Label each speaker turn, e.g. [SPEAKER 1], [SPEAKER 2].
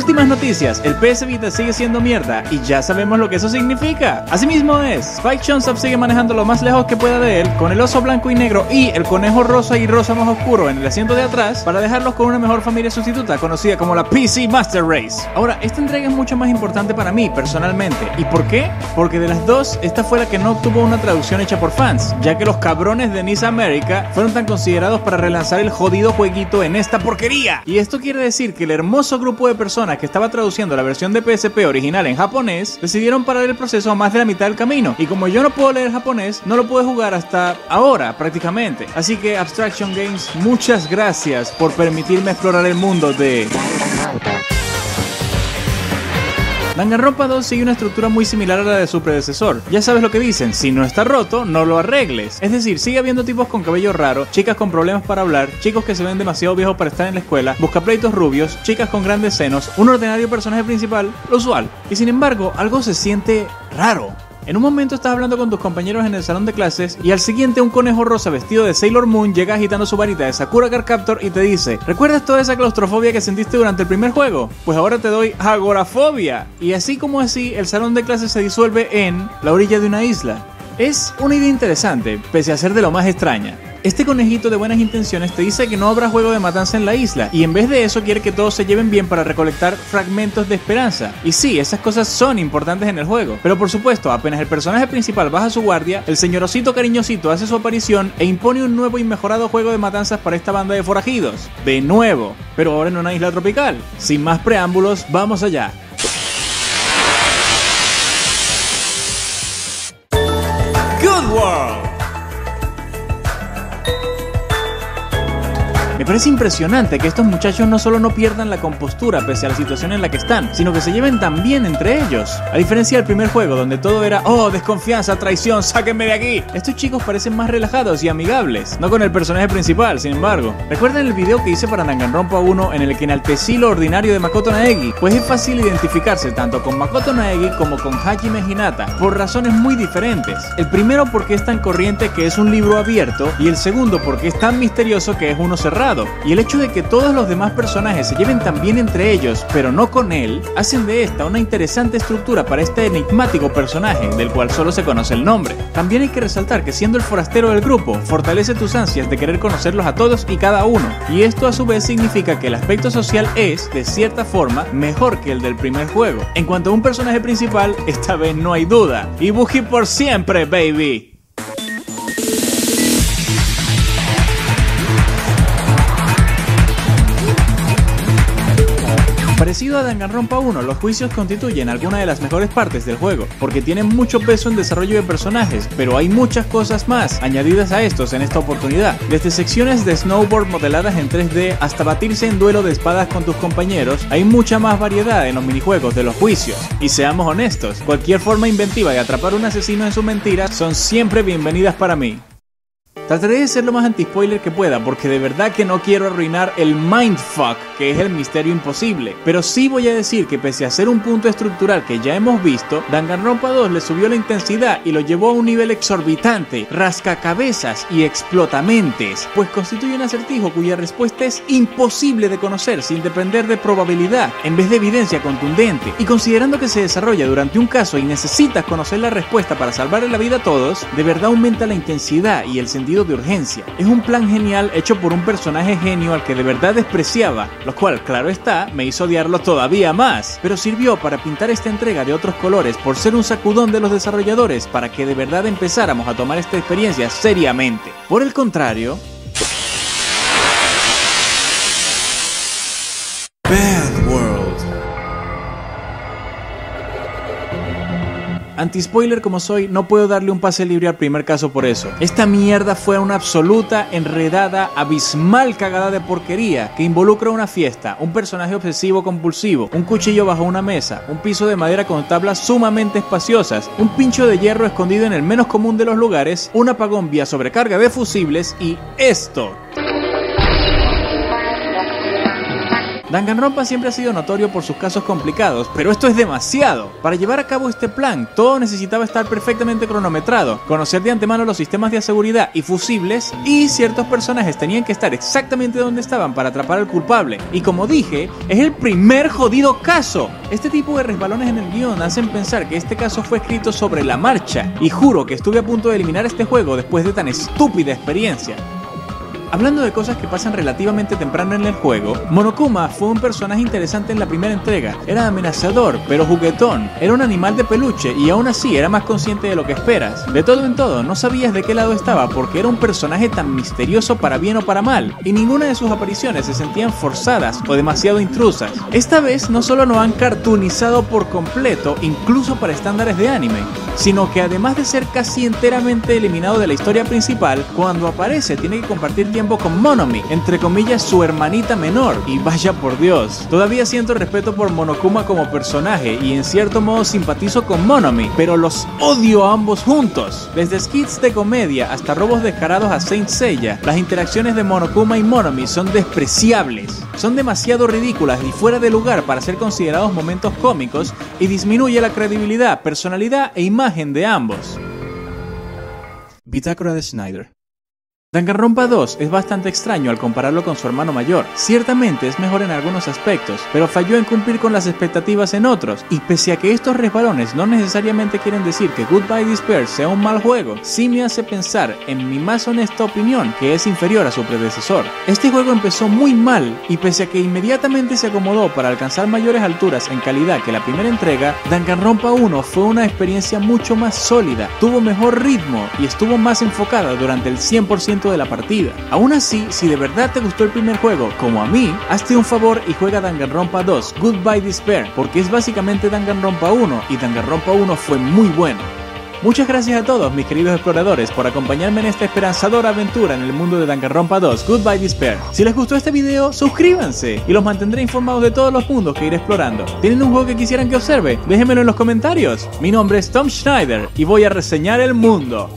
[SPEAKER 1] Últimas noticias, el PS Vita sigue siendo mierda y ya sabemos lo que eso significa. Asimismo es, Spike Chunsoft sigue manejando lo más lejos que pueda de él, con el oso blanco y negro y el conejo rosa y rosa más oscuro en el asiento de atrás, para dejarlos con una mejor familia sustituta conocida como la PC Master Race. Ahora, esta entrega es mucho más importante para mí personalmente. ¿Y por qué? Porque de las dos, esta fue la que no obtuvo una traducción hecha por fans, ya que los cabrones de Nice America fueron tan considerados para relanzar el jodido jueguito en esta porquería. Y esto quiere decir que el hermoso grupo de personas que estaba traduciendo la versión de PSP original en japonés decidieron parar el proceso a más de la mitad del camino, y como yo no puedo leer japonés, no lo pude jugar hasta ahora prácticamente. Así que Abstraction Games, muchas gracias por permitirme explorar el mundo de... Danganronpa 2 sigue una estructura muy similar a la de su predecesor. Ya sabes lo que dicen, si no está roto, no lo arregles. Es decir, sigue habiendo tipos con cabello raro, chicas con problemas para hablar, chicos que se ven demasiado viejos para estar en la escuela, buscapleitos rubios, chicas con grandes senos, un ordinario personaje principal, lo usual. Y sin embargo, algo se siente raro. En un momento estás hablando con tus compañeros en el salón de clases y al siguiente un conejo rosa vestido de Sailor Moon llega agitando su varita de Sakura Card Captor y te dice: ¿recuerdas toda esa claustrofobia que sentiste durante el primer juego? Pues ahora te doy agorafobia. Y así como así, el salón de clases se disuelve en la orilla de una isla. Es una idea interesante, pese a ser de lo más extraña. Este conejito de buenas intenciones te dice que no habrá juego de matanza en la isla, y en vez de eso quiere que todos se lleven bien para recolectar fragmentos de esperanza. Y sí, esas cosas son importantes en el juego, pero por supuesto, apenas el personaje principal baja su guardia, el señor osito cariñosito hace su aparición e impone un nuevo y mejorado juego de matanzas para esta banda de forajidos. De nuevo, pero ahora en una isla tropical. Sin más preámbulos, vamos allá. Good World. Me parece impresionante que estos muchachos no solo no pierdan la compostura pese a la situación en la que están, sino que se lleven tan bien entre ellos. A diferencia del primer juego, donde todo era "oh, desconfianza, traición, sáquenme de aquí", estos chicos parecen más relajados y amigables, no con el personaje principal, sin embargo. ¿Recuerdan el video que hice para Danganronpa 1 en el que enaltecí lo ordinario de Makoto Naegi? Pues es fácil identificarse tanto con Makoto Naegi como con Hajime Hinata, por razones muy diferentes. El primero porque es tan corriente que es un libro abierto, y el segundo porque es tan misterioso que es uno cerrado. Y el hecho de que todos los demás personajes se lleven tan bien entre ellos, pero no con él, hacen de esta una interesante estructura para este enigmático personaje, del cual solo se conoce el nombre. También hay que resaltar que siendo el forastero del grupo, fortalece tus ansias de querer conocerlos a todos y cada uno, y esto a su vez significa que el aspecto social es, de cierta forma, mejor que el del primer juego. En cuanto a un personaje principal, esta vez no hay duda, Ibuki por siempre, baby. Parecido a Danganronpa 1, los juicios constituyen alguna de las mejores partes del juego, porque tienen mucho peso en desarrollo de personajes, pero hay muchas cosas más añadidas a estos en esta oportunidad, desde secciones de snowboard modeladas en 3D hasta batirse en duelo de espadas con tus compañeros. Hay mucha más variedad en los minijuegos de los juicios, y seamos honestos, cualquier forma inventiva de atrapar a un asesino en su mentira son siempre bienvenidas para mí. Trataré de ser lo más anti-spoiler que pueda, porque de verdad que no quiero arruinar el mindfuck que es el misterio imposible, pero sí voy a decir que pese a ser un punto estructural que ya hemos visto, Danganronpa 2 le subió la intensidad y lo llevó a un nivel exorbitante, rascacabezas y explotamentes, pues constituye un acertijo cuya respuesta es imposible de conocer sin depender de probabilidad, en vez de evidencia contundente, y considerando que se desarrolla durante un caso y necesitas conocer la respuesta para salvarle la vida a todos, de verdad aumenta la intensidad y el sentido de urgencia. Es un plan genial hecho por un personaje genio al que de verdad despreciaba, lo cual, claro está, me hizo odiarlo todavía más, pero sirvió para pintar esta entrega de otros colores por ser un sacudón de los desarrolladores para que de verdad empezáramos a tomar esta experiencia seriamente. Por el contrario, Bad World. Anti-spoiler como soy, no puedo darle un pase libre al primer caso por eso. Esta mierda fue una absoluta, enredada, abismal cagada de porquería que involucra una fiesta, un personaje obsesivo compulsivo, un cuchillo bajo una mesa, un piso de madera con tablas sumamente espaciosas, un pincho de hierro escondido en el menos común de los lugares, un apagón vía sobrecarga de fusibles y esto. Danganronpa siempre ha sido notorio por sus casos complicados, pero esto es demasiado. Para llevar a cabo este plan, todo necesitaba estar perfectamente cronometrado, conocer de antemano los sistemas de seguridad y fusibles, y ciertos personajes tenían que estar exactamente donde estaban para atrapar al culpable. Y como dije, es el primer jodido caso. Este tipo de resbalones en el guión hacen pensar que este caso fue escrito sobre la marcha, y juro que estuve a punto de eliminar este juego después de tan estúpida experiencia. Hablando de cosas que pasan relativamente temprano en el juego, Monokuma fue un personaje interesante en la primera entrega. Era amenazador, pero juguetón. Era un animal de peluche y aún así era más consciente de lo que esperas. De todo en todo, no sabías de qué lado estaba porque era un personaje tan misterioso para bien o para mal, y ninguna de sus apariciones se sentían forzadas o demasiado intrusas. Esta vez no solo no han cartoonizado por completo, incluso para estándares de anime, sino que además de ser casi enteramente eliminado de la historia principal, cuando aparece tiene que compartir tiempo con Monomi, entre comillas su hermanita menor, y vaya por Dios, todavía siento respeto por Monokuma como personaje y en cierto modo simpatizo con Monomi, pero los odio a ambos juntos. Desde skits de comedia hasta robos descarados a Saint Seiya, las interacciones de Monokuma y Monomi son despreciables, son demasiado ridículas y fuera de lugar para ser considerados momentos cómicos, y disminuye la credibilidad, personalidad e imagen de ambos. Bitácora de Schneider. Danganronpa 2 es bastante extraño al compararlo con su hermano mayor. Ciertamente es mejor en algunos aspectos, pero falló en cumplir con las expectativas en otros, y pese a que estos resbalones no necesariamente quieren decir que Goodbye Despair sea un mal juego, sí me hace pensar, en mi más honesta opinión, que es inferior a su predecesor. Este juego empezó muy mal, y pese a que inmediatamente se acomodó para alcanzar mayores alturas en calidad que la primera entrega, Danganronpa 1 fue una experiencia mucho más sólida, tuvo mejor ritmo y estuvo más enfocada durante el 100% de la partida. Aún así, si de verdad te gustó el primer juego, como a mí, hazte un favor y juega Danganronpa 2, Goodbye Despair, porque es básicamente Danganronpa 1, y Danganronpa 1 fue muy bueno. Muchas gracias a todos mis queridos exploradores por acompañarme en esta esperanzadora aventura en el mundo de Danganronpa 2, Goodbye Despair. Si les gustó este video, suscríbanse y los mantendré informados de todos los mundos que iré explorando. ¿Tienen un juego que quisieran que observe? Déjenmelo en los comentarios. Mi nombre es Tom Schneider y voy a reseñar el mundo.